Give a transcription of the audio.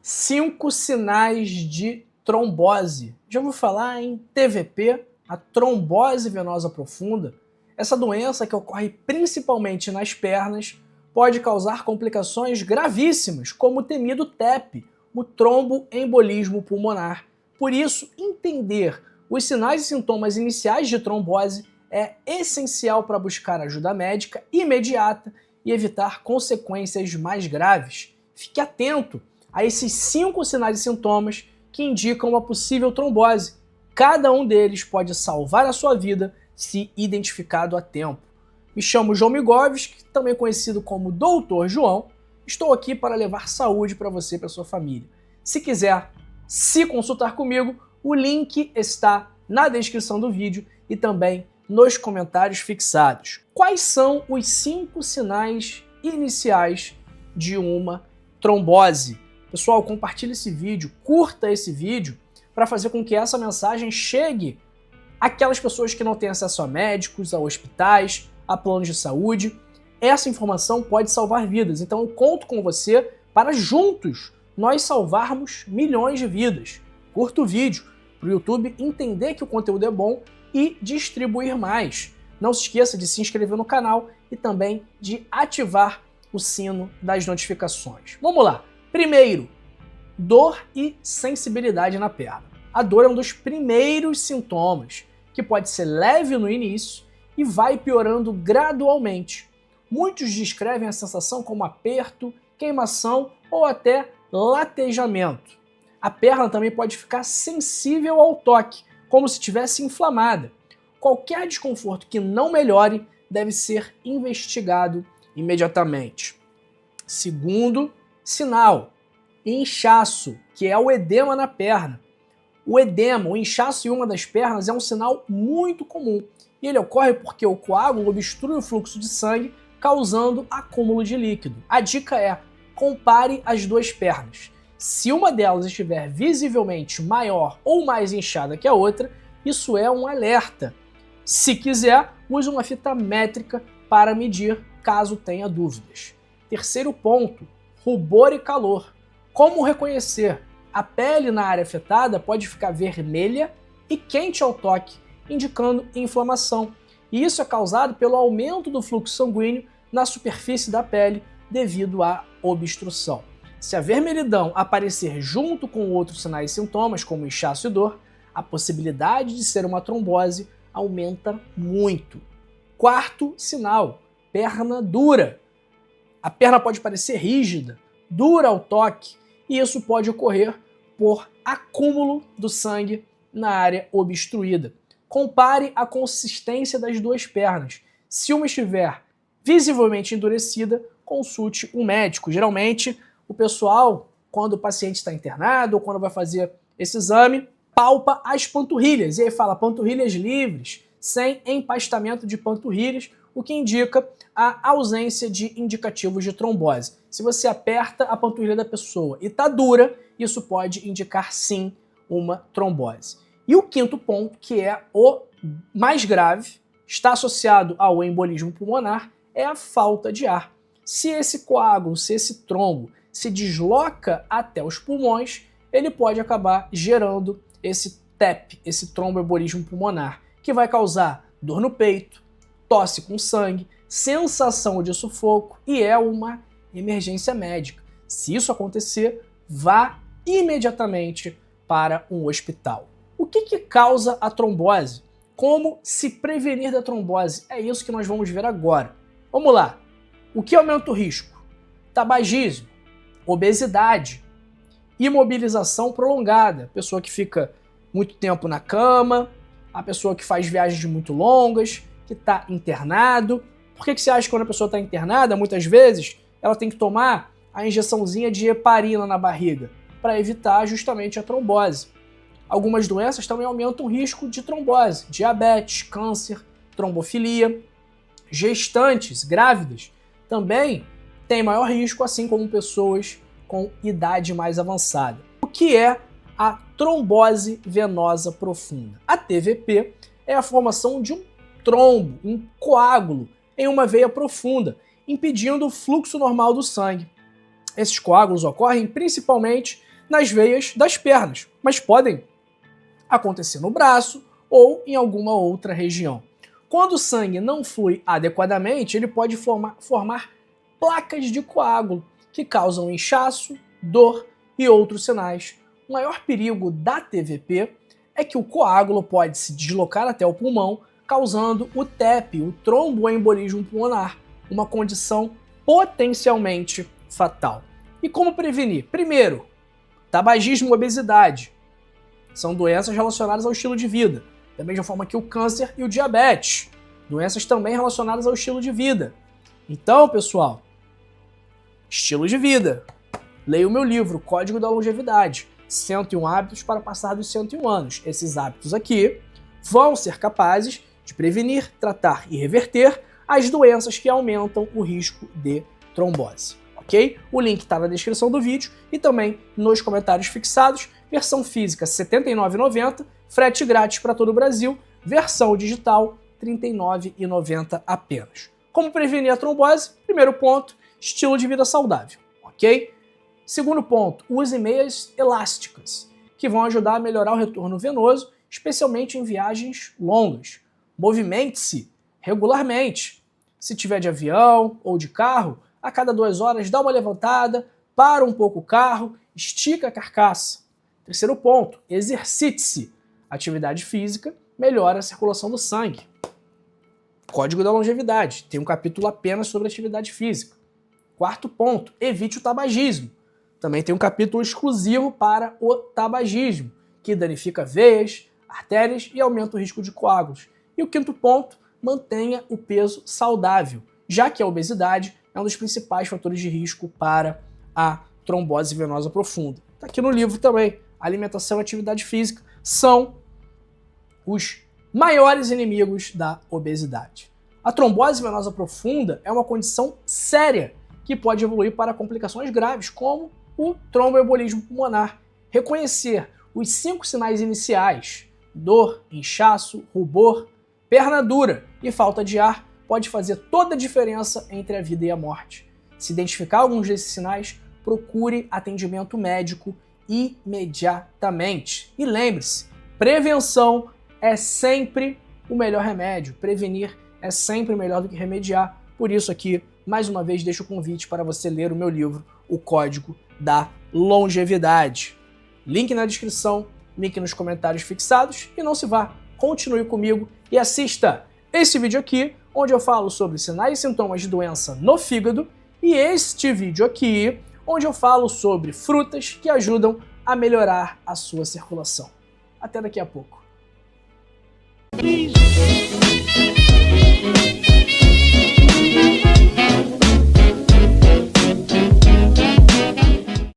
5 sinais de trombose. Já ouviu falar em TVP, a trombose venosa profunda? Essa doença, que ocorre principalmente nas pernas, pode causar complicações gravíssimas, como o temido TEP, o tromboembolismo pulmonar. Por isso, entender os sinais e sintomas iniciais de trombose é essencial para buscar ajuda médica imediata e evitar consequências mais graves. Fique atento a esses 5 sinais e sintomas que indicam uma possível trombose. Cada um deles pode salvar a sua vida se identificado a tempo. Me chamo João Migovski, também conhecido como Doutor João. Estou aqui para levar saúde para você e para sua família. Se quiser se consultar comigo, o link está na descrição do vídeo e também nos comentários fixados. Quais são os 5 sinais iniciais de uma trombose? Pessoal, compartilhe esse vídeo, curta esse vídeo para fazer com que essa mensagem chegue àquelas pessoas que não têm acesso a médicos, a hospitais, a planos de saúde. Essa informação pode salvar vidas, então eu conto com você para juntos nós salvarmos milhões de vidas. Curta o vídeo para o YouTube entender que o conteúdo é bom e distribuir mais. Não se esqueça de se inscrever no canal e também de ativar o sino das notificações. Vamos lá! Primeiro, dor e sensibilidade na perna. A dor é um dos primeiros sintomas, que pode ser leve no início e vai piorando gradualmente. Muitos descrevem a sensação como aperto, queimação ou até latejamento. A perna também pode ficar sensível ao toque, como se estivesse inflamada. Qualquer desconforto que não melhore deve ser investigado imediatamente. Segundo sinal, inchaço, que é o edema na perna. O edema, o inchaço em uma das pernas é um sinal muito comum e ele ocorre porque o coágulo obstrui o fluxo de sangue, causando acúmulo de líquido. A dica é: compare as duas pernas. Se uma delas estiver visivelmente maior ou mais inchada que a outra, isso é um alerta. Se quiser, use uma fita métrica para medir caso tenha dúvidas. Terceiro ponto, rubor e calor. Como reconhecer? A pele na área afetada pode ficar vermelha e quente ao toque, indicando inflamação. E isso é causado pelo aumento do fluxo sanguíneo na superfície da pele devido à obstrução. Se a vermelhidão aparecer junto com outros sinais e sintomas, como inchaço e dor, a possibilidade de ser uma trombose aumenta muito. Quarto sinal, perna dura. A perna pode parecer rígida, dura ao toque, e isso pode ocorrer por acúmulo do sangue na área obstruída. Compare a consistência das duas pernas. Se uma estiver visivelmente endurecida, consulte um médico. Geralmente, o pessoal, quando o paciente está internado ou quando vai fazer esse exame, palpa as panturrilhas. E aí fala panturrilhas livres, sem empastamento de panturrilhas, o que indica a ausência de indicativos de trombose. Se você aperta a panturrilha da pessoa e está dura, isso pode indicar sim uma trombose. E o quinto ponto, que é o mais grave, está associado ao embolismo pulmonar, é a falta de ar. Se esse coágulo, se esse trombo se desloca até os pulmões, ele pode acabar gerando esse TEP, esse tromboembolismo pulmonar, que vai causar dor no peito, tosse com sangue, sensação de sufoco e é uma emergência médica. Se isso acontecer, vá imediatamente para um hospital. O que causa a trombose? Como se prevenir da trombose? É isso que nós vamos ver agora. Vamos lá. O que aumenta o risco? Tabagismo, obesidade, imobilização prolongada, pessoa que fica muito tempo na cama, a pessoa que faz viagens muito longas, que está internado. Por que você acha que quando a pessoa está internada, muitas vezes, ela tem que tomar a injeçãozinha de heparina na barriga para evitar justamente a trombose? Algumas doenças também aumentam o risco de trombose, diabetes, câncer, trombofilia. Gestantes, grávidas, também têm maior risco, assim como pessoas com idade mais avançada. O que é a trombose venosa profunda? A TVP é a formação de um trombo, um coágulo em uma veia profunda, impedindo o fluxo normal do sangue. Esses coágulos ocorrem principalmente nas veias das pernas, mas podem acontecer no braço ou em alguma outra região. Quando o sangue não flui adequadamente, ele pode formar placas de coágulo, que causam inchaço, dor e outros sinais. O maior perigo da TVP é que o coágulo pode se deslocar até o pulmão, causando o TEP, o tromboembolismo pulmonar, uma condição potencialmente fatal. E como prevenir? Primeiro, tabagismo e obesidade. São doenças relacionadas ao estilo de vida. Da mesma forma que o câncer e o diabetes. Doenças também relacionadas ao estilo de vida. Então, pessoal, estilo de vida. Leia o meu livro, Código da Longevidade. 101 hábitos para passar dos 101 anos. Esses hábitos aqui vão ser capazes de prevenir, tratar e reverter as doenças que aumentam o risco de trombose. Ok? O link está na descrição do vídeo e também nos comentários fixados. Versão física R$ 79,90, frete grátis para todo o Brasil. Versão digital R$ 39,90 apenas. Como prevenir a trombose? Primeiro ponto, estilo de vida saudável. Ok? Segundo ponto, use meias elásticas, que vão ajudar a melhorar o retorno venoso, especialmente em viagens longas. Movimente-se regularmente. Se tiver de avião ou de carro, a cada 2 horas dá uma levantada, para um pouco o carro, estica a carcaça. Terceiro ponto, exercite-se. Atividade física melhora a circulação do sangue. Código da Longevidade, tem um capítulo apenas sobre atividade física. Quarto ponto, evite o tabagismo. Também tem um capítulo exclusivo para o tabagismo, que danifica veias, artérias e aumenta o risco de coágulos. E o quinto ponto, mantenha o peso saudável, já que a obesidade é um dos principais fatores de risco para a trombose venosa profunda. Está aqui no livro também. Alimentação e atividade física são os maiores inimigos da obesidade. A trombose venosa profunda é uma condição séria que pode evoluir para complicações graves, como o tromboembolismo pulmonar. Reconhecer os 5 sinais iniciais, dor, inchaço, rubor, perna dura e falta de ar, pode fazer toda a diferença entre a vida e a morte. Se identificar alguns desses sinais, procure atendimento médico imediatamente. E lembre-se, prevenção é sempre o melhor remédio. Prevenir é sempre melhor do que remediar. Por isso aqui, mais uma vez, deixo o convite para você ler o meu livro, O Código da Longevidade. Link na descrição, link nos comentários fixados. E não se vá, continue comigo e assista esse vídeo aqui, onde eu falo sobre sinais e sintomas de doença no fígado, e este vídeo aqui, onde eu falo sobre frutas que ajudam a melhorar a sua circulação. Até daqui a pouco.